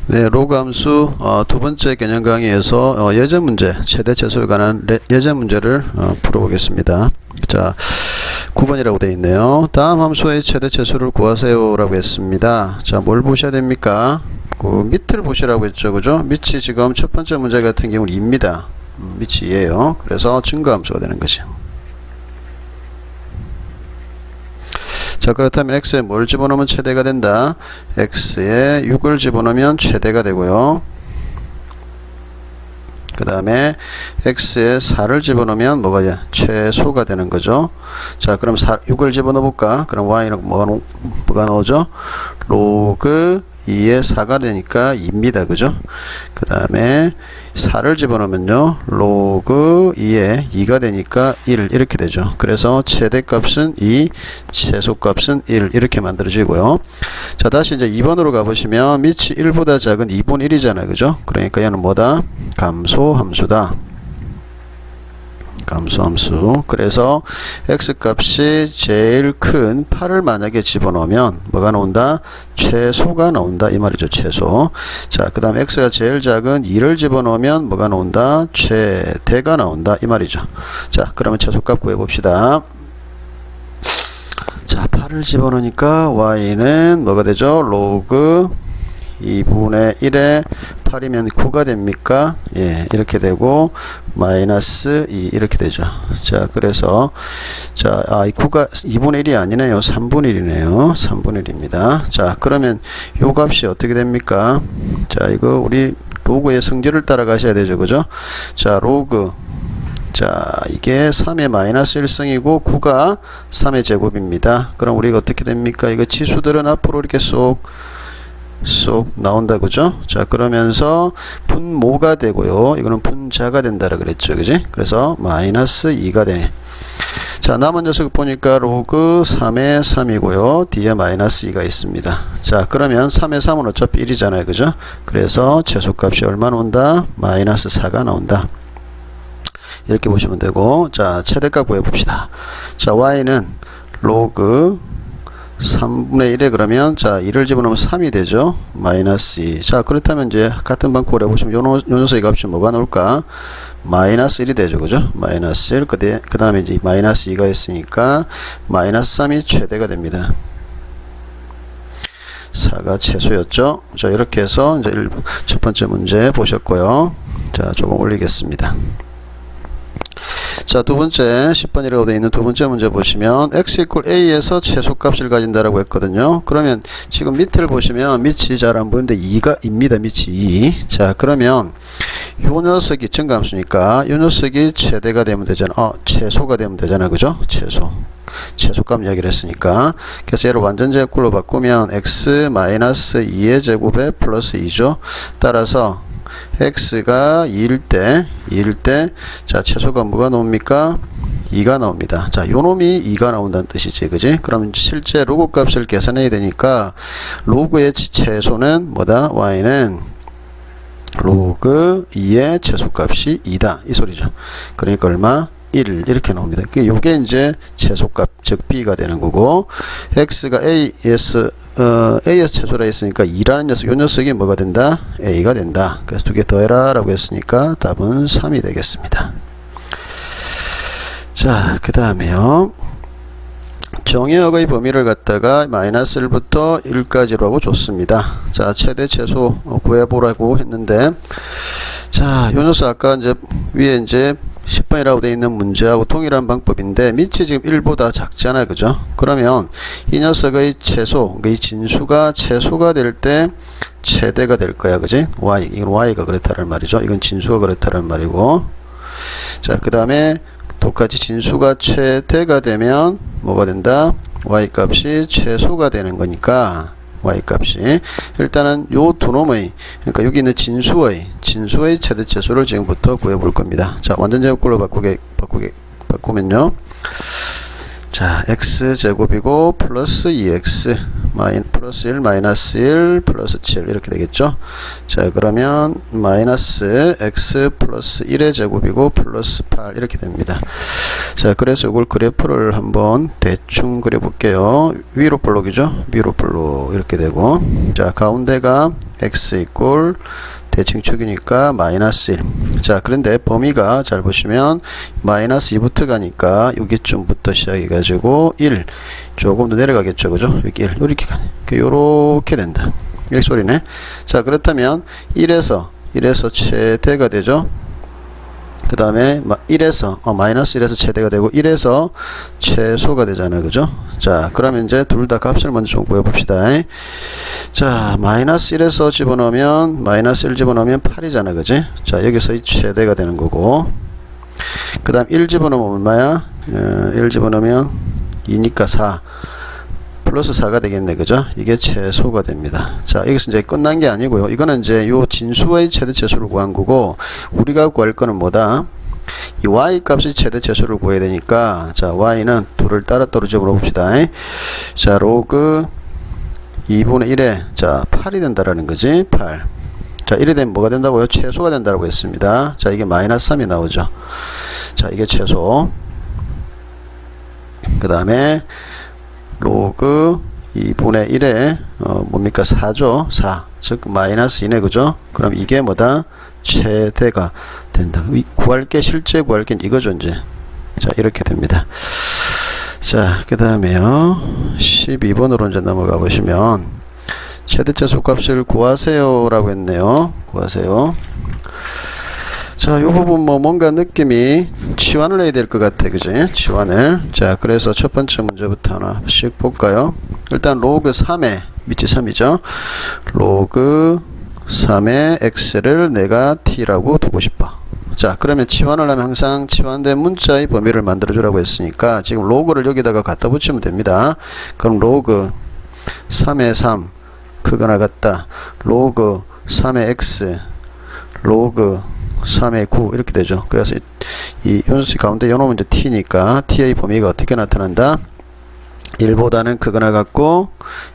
네, 로그 함수 두 번째 개념 강의에서 예제 문제, 최대 최소에 관한 예제 문제를 풀어보겠습니다. 자, 9번이라고 되어 있네요. 다음 함수의 최대 최소를 구하세요 라고 했습니다. 자, 뭘 보셔야 됩니까? 그 밑을 보시라고 했죠, 그죠? 밑이 지금 첫 번째 문제 같은 경우는 2입니다. 밑이 2예요. 그래서 증가 함수가 되는 거죠. 자, 그렇다면 x에 뭘 집어넣으면 최대가 된다? x에 6을 집어넣으면 최대가 되고요. 그 다음에 x에 4를 집어넣으면 뭐가 돼? 최소가 되는 거죠. 자, 그럼 6을 집어넣어 볼까? 그럼 y는 뭐가 나오죠? 로그 2에 4가 되니까 2입니다. 그죠? 그 다음에 4를 집어넣으면요, 로그 2에 2가 되니까 1 이렇게 되죠. 그래서 최대값은 2, 최소값은 1 이렇게 만들어지고요. 자, 다시 이제 2번으로 가보시면 밑이 1보다 작은 2분 1이잖아요. 그죠? 그러니까 얘는 뭐다? 감소함수다. 감소함수. 그래서 x값이 제일 큰 8을 만약에 집어넣으면 뭐가 나온다? 최소가 나온다 이 말이죠. 최소. 자, 그 다음 x가 제일 작은 2를 집어넣으면 뭐가 나온다? 최대가 나온다 이 말이죠. 자, 그러면 최소값 구해봅시다. 자, 8을 집어넣으니까 y는 뭐가 되죠? 로그 2분의 1에 8이면 9가 됩니까? 예, 이렇게 되고 마이너스 2 이렇게 되죠. 자, 그래서 자, 이 9가 2분의 1이 아니네요. 3분의 1이네요. 3분의 1입니다. 자, 그러면 요 값이 어떻게 됩니까? 자, 이거 우리 로그의 성질을 따라가셔야 되죠. 그죠? 자, 로그 자, 이게 3의 마이너스 1승이고 9가 3의 제곱입니다. 그럼 우리가 어떻게 됩니까? 이거 지수들은 앞으로 이렇게 쏙 나온다, 그죠? 자, 그러면서 분모가 되고요. 이거는 분자가 된다라 그랬죠, 그지? 그래서 마이너스 2가 되네. 자, 남은 녀석 보니까 로그 3의 3이고요. 뒤에 마이너스 2가 있습니다. 자, 그러면 3의 3은 어차피 1이잖아요, 그죠? 그래서 최소값이 얼마 나온다? 마이너스 4가 나온다. 이렇게 보시면 되고, 자, 최대값 구해봅시다. 자, y는 로그 3분의 1에 그러면 자 1을 집어넣으면 3이 되죠. 마이너스 2. 자, 그렇다면 이제 같은 방법으로 해보시면 요 녀석의 값이 뭐가 나올까? 마이너스 1이 되죠. 그죠? 마이너스 1. 그 다음에 이제 마이너스 2가 있으니까 마이너스 3이 최대가 됩니다. 4가 최소였죠. 자, 이렇게 해서 이제 첫 번째 문제 보셨고요. 자, 조금 올리겠습니다. 자, 두 번째 10번이라고 되어 있는 두 번째 문제 보시면 x equal a에서 최소값을 가진다라고 했거든요. 그러면 지금 밑을 보시면 밑이 잘 안 보이는데 2가 입니다. 밑이 2. 자, 그러면 요 녀석이 증가함수니까 요 녀석이 최대가 되면 되잖아. 최소가 되면 되잖아. 그죠? 최소값 이야기를 했으니까. 그래서 얘를 완전 제곱으로 바꾸면 x 마이너스 2의 제곱에 플러스 2죠. 따라서 x가 2일 때, 자, 최소가 뭐가 나옵니까? 2가 나옵니다. 자, 요 놈이 2가 나온다는 뜻이지, 그지? 그럼 실제 로그 값을 계산해야 되니까, 로그의 최소는 뭐다? y는 로그 2의 최소값이 2다. 이 소리죠. 그러니까 얼마? 1 이렇게 나옵니다. 요게 이제 최소값, 즉 b가 되는 거고, x가 a에서 최소라 했으니까 2라는 녀석, 요 녀석이 뭐가 된다? a가 된다. 그래서 두 개 더해라 라고 했으니까 답은 3이 되겠습니다. 자, 그 다음에요. 정의역의 범위를 갖다가 마이너스 1부터 1까지로 하고 줬습니다. 자, 최대 최소 구해보라고 했는데, 자, 요 녀석 아까 이제 위에 이제 10번이라고 되어 있는 문제하고 동일한 방법인데 밑이 지금 1보다 작잖아요. 그죠? 그러면 이 녀석의 최소, 이 진수가 최소가 될 때 최대가 될 거야. 그지? y, 이건 y가 그렇다는 말이죠. 이건 진수가 그렇다는 말이고. 자, 그 다음에 똑같이 진수가 최대가 되면 뭐가 된다? y 값이 최소가 되는 거니까 y 값이 일단은 요 두 놈의, 그러니까 여기 있는 진수의 최대 최소를 지금부터 구해 볼 겁니다. 자, 완전 제곱으로 바꾸면요. 자, x 제곱이고 플러스 2x 플러스 1 마이너스 1 플러스 7 이렇게 되겠죠. 자, 그러면 마이너스 x 플러스 1의 제곱이고 플러스 8 이렇게 됩니다. 자, 그래서 이걸 그래프를 한번 대충 그려 볼게요. 위로 볼록이죠. 위로 볼록 이렇게 되고, 자, 가운데가 x 이꼴 대칭축이니까 마이너스 1. 자, 그런데 범위가 잘 보시면 마이너스 2부터 가니까 여기쯤부터 시작해가지고 1 조금 더 내려가겠죠, 그죠? 여기 1 이렇게 가네. 요렇게 된다. 이 소리네. 자, 그렇다면 1에서 최대가 되죠. 그 다음에 1에서 마이너스 1에서 최대가 되고 1에서 최소가 되잖아요, 그죠? 자, 그러면 이제 둘 다 값을 먼저 좀 구해봅시다. 자, 마이너스 1에서 집어넣으면 마이너스 1 집어넣으면 8이잖아, 그지? 자, 여기서 이 최대가 되는 거고, 그 다음 1 집어넣으면 얼마야? 1 집어넣으면 2니까 4 플러스 4가 되겠네, 그죠? 이게 최소가 됩니다. 자, 여기서 이제 끝난 게 아니고요. 이거는 이제 요 진수의 최대치수를 구한 거고, 우리가 구할 거는 뭐다? 이 y 값의 최대치수를 구해야 되니까, 자, y는 둘을 따로 집어넣어봅시다. 자, 로그 2분의 1에, 자, 8이 된다라는 거지. 8. 자, 1이 되면 뭐가 된다고요? 최소가 된다고 했습니다. 자, 이게 마이너스 3이 나오죠. 자, 이게 최소. 그 다음에, 로그 2분의 1에 뭡니까? 4죠. 4. 즉 마이너스 2네, 그죠? 그럼 이게 뭐다? 최대가 된다. 구할 게, 실제 구할 게 이거죠, 이제. 자, 이렇게 됩니다. 자, 그 다음에요 12번으로 이제 넘어가 보시면 최대치수 값을 구하세요 라고 했네요. 구하세요. 자, 요 부분 뭔가 느낌이 치환을 해야 될 것 같아, 그지? 치환을. 자, 그래서 첫 번째 문제부터 하나씩 볼까요? 일단 로그 3의 밑이 3이죠. 로그 3의 x를 내가 t라고 두고 싶어. 자, 그러면 치환을 하면 항상 치환된 문자의 범위를 만들어 주라고 했으니까 지금 로그를 여기다가 갖다 붙이면 됩니다. 그럼 로그 3의 3 크거나 같다. 로그 3의 x 로그 3의 9 이렇게 되죠. 그래서 이 연수 가운데 요놈은 이제 t니까 t의 범위가 어떻게 나타난다? 1보다는 크거나 같고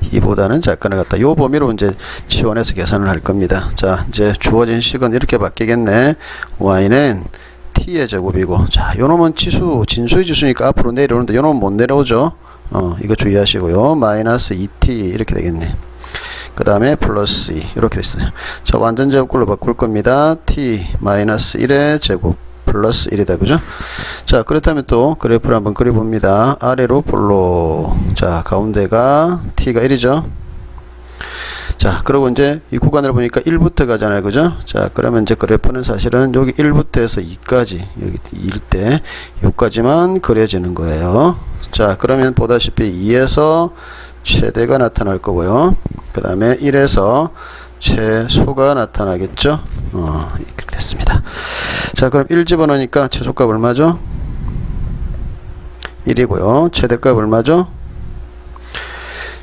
2보다는 작거나 같다. 요 범위로 이제 치환해서 계산을 할 겁니다. 자, 이제 주어진 식은 이렇게 바뀌겠네. y는 t의 제곱이고, 자, 요놈은 진수의 지수니까 앞으로 내려오는데 요놈은 못 내려오죠. 이거 주의하시고요. 마이너스 2t 이렇게 되겠네. 그 다음에 플러스 2 이렇게 됐어요. 자, 완전 제곱꼴로 바꿀 겁니다. t 마이너스 1의 제곱 플러스 1이다, 그죠? 자, 그렇다면 또 그래프를 한번 그려봅니다. 아래로 볼로. 자, 가운데가 t가 1이죠. 자, 그리고 이제 이 구간을 보니까 1부터 가잖아요, 그죠? 자, 그러면 이제 그래프는 사실은 여기 1부터 해서 2까지, 여기 2일 때 여기까지만 그려지는 거예요. 자, 그러면 보다시피 2에서 최대가 나타날 거고요. 그 다음에 1에서 최소가 나타나겠죠. 이렇게 됐습니다. 자, 그럼 1 집어넣으니까 최소값 얼마죠? 1이고요. 최대값 얼마죠?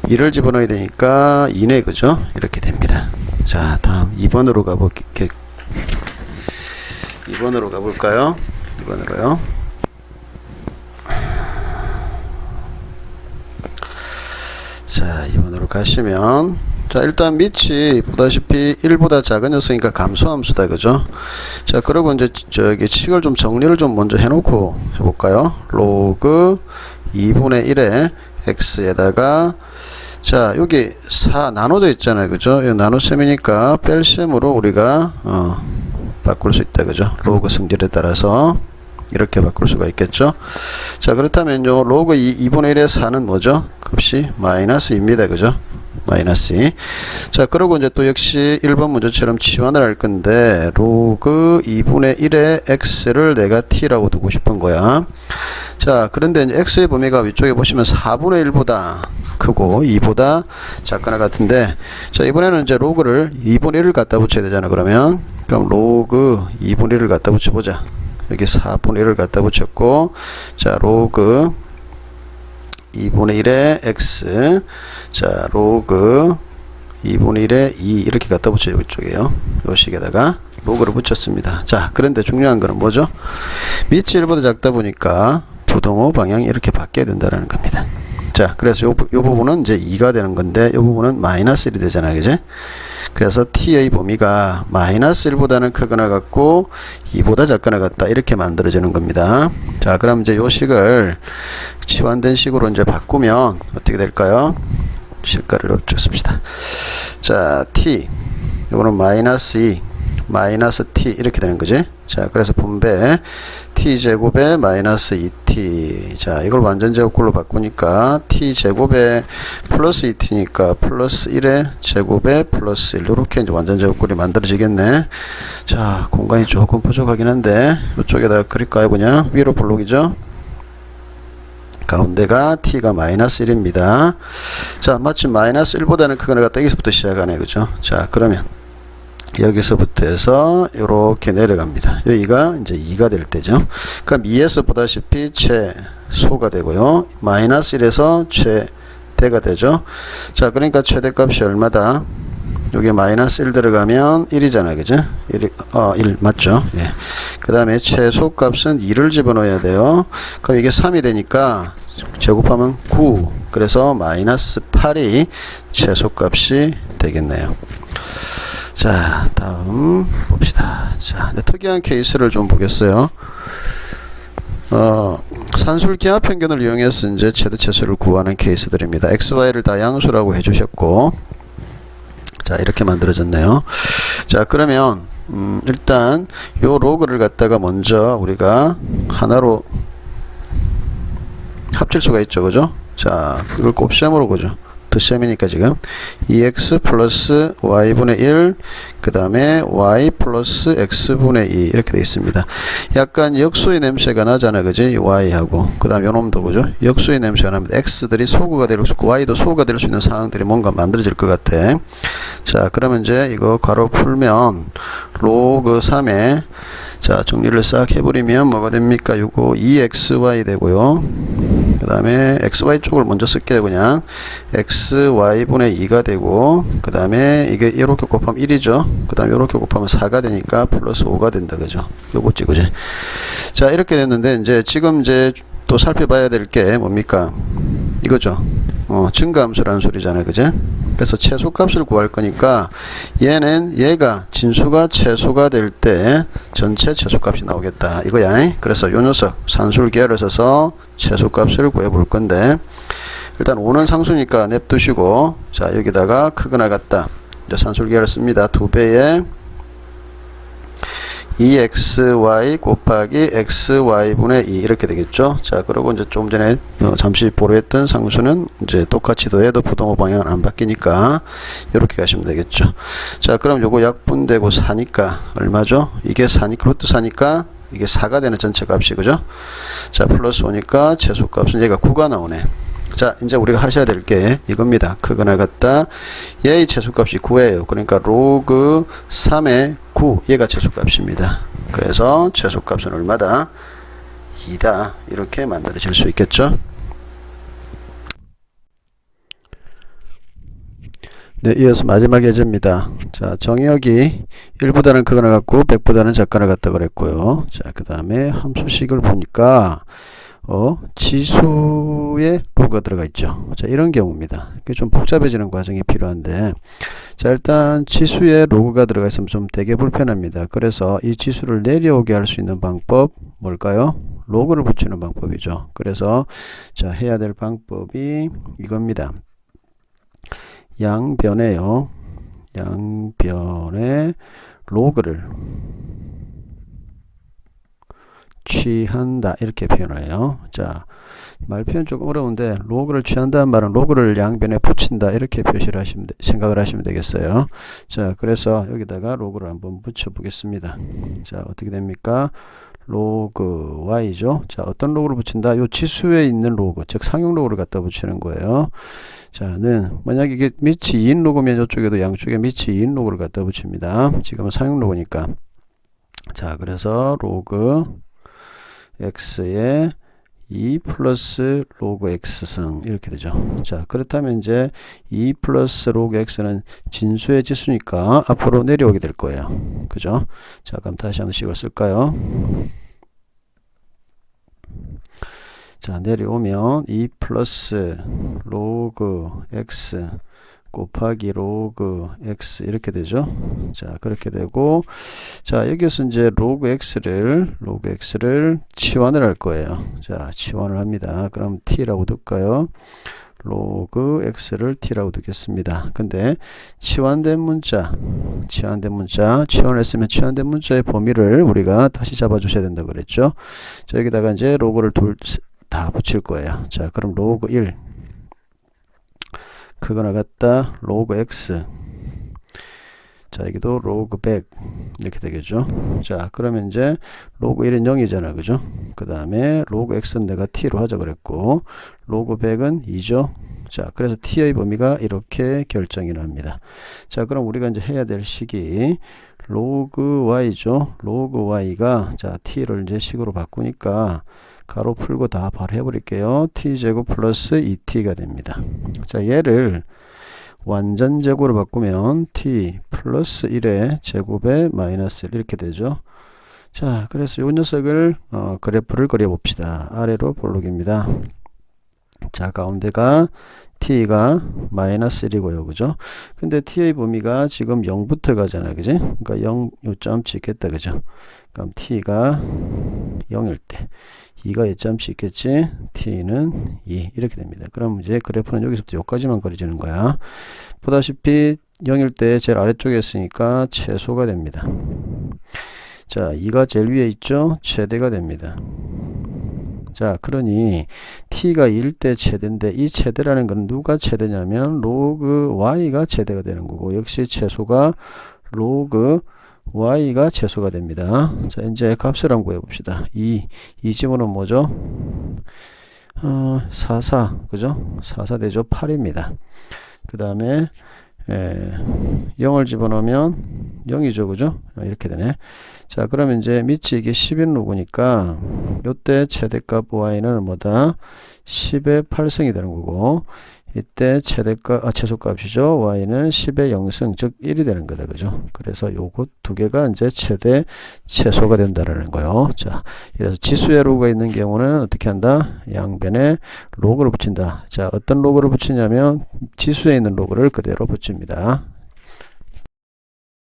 2를 집어넣어야 되니까 2네, 그죠? 이렇게 됩니다. 자, 다음 2번으로 가볼게요. 2번으로 가볼까요? 2번으로요. 자, 2번으로 가시면, 자, 일단 밑이 보다시피 1보다 작은 녀석이니까 감소함수다, 그죠? 자, 그리고 이제 저기 식을 좀 정리를 좀 먼저 해놓고 해볼까요? 로그 2분의 1의 x에다가, 자, 여기 4 나눠져 있잖아요, 그죠? 이 나눗셈이니까 뺄셈으로 우리가 바꿀 수 있다, 그죠? 로그 성질에 따라서 이렇게 바꿀 수가 있겠죠. 자, 그렇다면요, 로그 2분의 1의 4는 뭐죠? 값이 마이너스 2입니다, 그죠? 마이너스 2. 자, 그리고 이제 또 역시 1번 문제처럼 치환을 할 건데, 로그 2분의 1의 x를 내가 t라고 두고 싶은 거야. 자, 그런데 이제 x의 범위가 위쪽에 보시면 4분의 1보다 크고 2보다 작거나 같은데, 자, 이번에는 이제 로그를 2분의 1을 갖다 붙여야 되잖아, 그러면. 그럼 로그 2분의 1을 갖다 붙여보자. 여기 4분의 1을 갖다 붙였고, 자, 로그 2분의 1의 x, 자, 로그 2분의 1의 2 이렇게 갖다 붙여요. 이쪽에요. 요 식에다가 로그를 붙였습니다. 자, 그런데 중요한 거는 뭐죠? 밑이 1보다 작다 보니까 부동호 방향이 이렇게 바뀌어야 된다는 겁니다. 자, 그래서 요 부분은 이제 2가 되는 건데, 요 부분은 마이너스 1이 되잖아요, 그지? 그래서 t의 범위가 마이너스 1보다는 크거나 같고 2보다 작거나 같다, 이렇게 만들어지는 겁니다. 자, 그럼 이제 요 식을 치환된 식으로 이제 바꾸면 어떻게 될까요? 식가를 줍시다. 자, t 요거는 마이너스 2 마이너스 t 이렇게 되는 거지. 자, 그래서 분배 t제곱에 마이너스 2t. 자, 이걸 완전제곱꼴로 바꾸니까 t제곱에 플러스 2t니까 플러스 1의 제곱에 플러스 1. 이렇게 이제 완전제곱꼴이 만들어지겠네. 자, 공간이 조금 부족하긴 한데 이쪽에다가 그릴까요? 그냥 위로 블록이죠. 가운데가 t가 마이너스 1입니다. 자, 마침 마이너스 1보다는 크거나 같다. 여기서부터 시작하네. 그죠? 자, 그러면 여기서부터 해서 이렇게 내려갑니다. 여기가 이제 2가 될 때죠. 그럼 2에서 보다시피 최소가 되고요. 마이너스 1에서 최대가 되죠. 자, 그러니까 최대값이 얼마다? 여기 마이너스 1 들어가면 1이잖아. 그죠? 1 맞죠? 예. 그 다음에 최소값은 2를 집어넣어야 돼요. 그럼 이게 3이 되니까 제곱하면 9. 그래서 마이너스 8이 최소값이 되겠네요. 자, 다음 봅시다. 자, 특이한 케이스를 좀 보겠어요. 산술 기하 평균을 이용해서 이제 최대 최소를 구하는 케이스들입니다. XY를 다 양수라고 해주셨고, 자, 이렇게 만들어졌네요. 자, 그러면 일단 요 로그를 갖다가 먼저 우리가 하나로 합칠 수가 있죠, 그죠? 자, 이걸 곱셈으로 보죠. 셈이니까 지금 2x 플러스 y분의 1 그 다음에 y 플러스 x분의 2 이렇게 되어 있습니다. 약간 역수의 냄새가 나잖아, 그지? y하고 그 다음 요놈도 그죠? 역수의 냄새가 납니다. x들이 소구가 될 수 있고 y도 소구가 될 수 있는 상황들이 뭔가 만들어질 것 같아. 자, 그러면 이제 이거 괄호 풀면 로그 3에 자, 정리를 싹 해버리면 뭐가 됩니까? 요거 2xy 되고요. 그 다음에 xy 쪽을 먼저 쓸게요. 그냥 xy분의 2가 되고, 그 다음에 이게 이렇게 곱하면 1이죠. 그 다음에 이렇게 곱하면 4가 되니까 플러스 5가 된다. 그죠? 요거 찍으지. 자, 이렇게 됐는데 이제 지금 이제 또 살펴봐야 될 게 뭡니까? 이거죠. 증가함수라는 소리잖아요. 그죠? 그래서 최소값을 구할 거니까 얘가 진수가 최소가 될 때 전체 최소값이 나오겠다 이거야. 그래서 요 녀석 산술기하를 써서 최소값을 구해 볼 건데, 일단 5는 상수니까 냅두시고, 자, 여기다가 크거나 같다 이제 산술기하를 씁니다. 2배에 2xy 곱하기 xy분의 2 이렇게 되겠죠. 자, 그리고 이제 좀 전에 잠시 보류했던 상수는 이제 똑같이 더해도 부동호 방향은 안 바뀌니까 이렇게 가시면 되겠죠. 자, 그럼 요거 약분되고 4니까 얼마죠? 이게 4니까 루트 4니까 이게 4가 되는 전체 값이 그죠? 자, 플러스 5니까 최소값은 얘가 9가 나오네. 자, 이제 우리가 하셔야 될 게 이겁니다. 크거나 같다. 얘의 최소값이 9예요. 그러니까 로그 3의 9, 얘가 최소값입니다. 그래서 최소값은 얼마다? 2다. 이렇게 만들어질 수 있겠죠. 네, 이어서 마지막 예제입니다. 자, 정의역이 1보다는 크거나 같고 100보다는 작거나 같다 그랬고요. 자, 그 다음에 함수식을 보니까 지수에 로그가 들어가 있죠. 자, 이런 경우입니다. 이게 좀 복잡해지는 과정이 필요한데, 자, 일단 지수에 로그가 들어가 있으면 좀 되게 불편합니다. 그래서 이 지수를 내려오게 할 수 있는 방법 뭘까요? 로그를 붙이는 방법이죠. 그래서 자, 해야 될 방법이 이겁니다. 양변에요. 양변에 로그를 취한다 이렇게 표현을 해요. 자, 말 표현 조금 어려운데 로그를 취한다는 말은 로그를 양변에 붙인다 이렇게 표시를 하시면 생각을 하시면 되겠어요. 자, 그래서 여기다가 로그를 한번 붙여 보겠습니다. 자, 어떻게 됩니까? 로그 y죠. 자, 어떤 로그를 붙인다? 요 지수에 있는 로그, 즉 상용 로그를 갖다 붙이는 거예요. 자는 만약 이게 밑이 2인 로그면 이쪽에도 양쪽에 밑이 2인 로그를 갖다 붙입니다. 지금은 상용 로그니까. 자, 그래서 로그 x에 2 플러스 로그 x승 이렇게 되죠. 자, 그렇다면 이제 2 플러스 로그 x는 진수의 지수니까 앞으로 내려오게 될 거예요. 그죠? 자, 그럼 다시 한번 식을 쓸까요? 자, 내려오면 2 플러스 로그 x 곱하기 로그 x 이렇게 되죠. 자, 그렇게 되고, 자, 여기서 이제 로그 x를 치환을 할 거예요. 자, 치환을 합니다. 그럼 t라고 둘까요? 로그 x를 t라고 두겠습니다. 근데 치환된 문자, 치환했으면 치환된 문자의 범위를 우리가 다시 잡아 주셔야 된다 그랬죠. 자, 여기다가 이제 로그를 다 붙일 거예요. 자, 그럼 로그 1 그거 나갔다 로그 x, 자, 여기도 로그 100 이렇게 되겠죠. 자, 그러면 이제 로그 1은 0이잖아, 그죠? 그 다음에 로그 x는 내가 t로 하자 그랬고, 로그 100은 2죠. 자, 그래서 t의 범위가 이렇게 결정이 납니다. 자, 그럼 우리가 이제 해야 될 식이 로그 y죠. 로그 y가, 자, t를 이제 식으로 바꾸니까 가로 풀고 다 바로 해버릴게요. t제곱 플러스 2t가 됩니다. 자, 얘를 완전 제곱으로 바꾸면 t 플러스 1의 제곱에 마이너스 1 이렇게 되죠. 자, 그래서 이 녀석을 그래프를 그려봅시다. 아래로 볼록입니다. 자, 가운데가 t가 마이너스 1이고요. 그죠? 근데 t의 범위가 지금 0부터 가잖아요. 그지? 그러니까 0 요점 찍겠다. 그죠? 그럼 t가 0일 때 2가 요점치 있겠지. t는 2 이렇게 됩니다. 그럼 이제 그래프는 여기서부터 여기까지만 그려지는 거야. 보다시피 0일 때 제일 아래쪽에 있으니까 최소가 됩니다. 자, 2가 제일 위에 있죠. 최대가 됩니다. 자, 그러니 t가 2일 때 최대인데 이 최대라는 건 누가 최대냐면 로그 y가 최대가 되는 거고, 역시 최소가 로그 y가 최소가 됩니다. 자, 이제 값을 한번 구해봅시다. 이 집어넣으면 뭐죠? 44, 그죠? 44 되죠? 8입니다. 그 다음에 0을 집어넣으면 0이죠, 그죠? 이렇게 되네. 자, 그러면 이제 밑이 이게 10인 로그니까 요때 최대값 y는 뭐다? 10의 8승이 되는 거고, 이때 최소값이죠. y는 10의 0승, 즉 1이 되는 거다. 그죠? 그래서 요것 두 개가 이제 최소가 된다라는 거요. 자, 이래서 지수의 로그가 있는 경우는 어떻게 한다? 양변에 로그를 붙인다. 자, 어떤 로그를 붙이냐면 지수에 있는 로그를 그대로 붙입니다.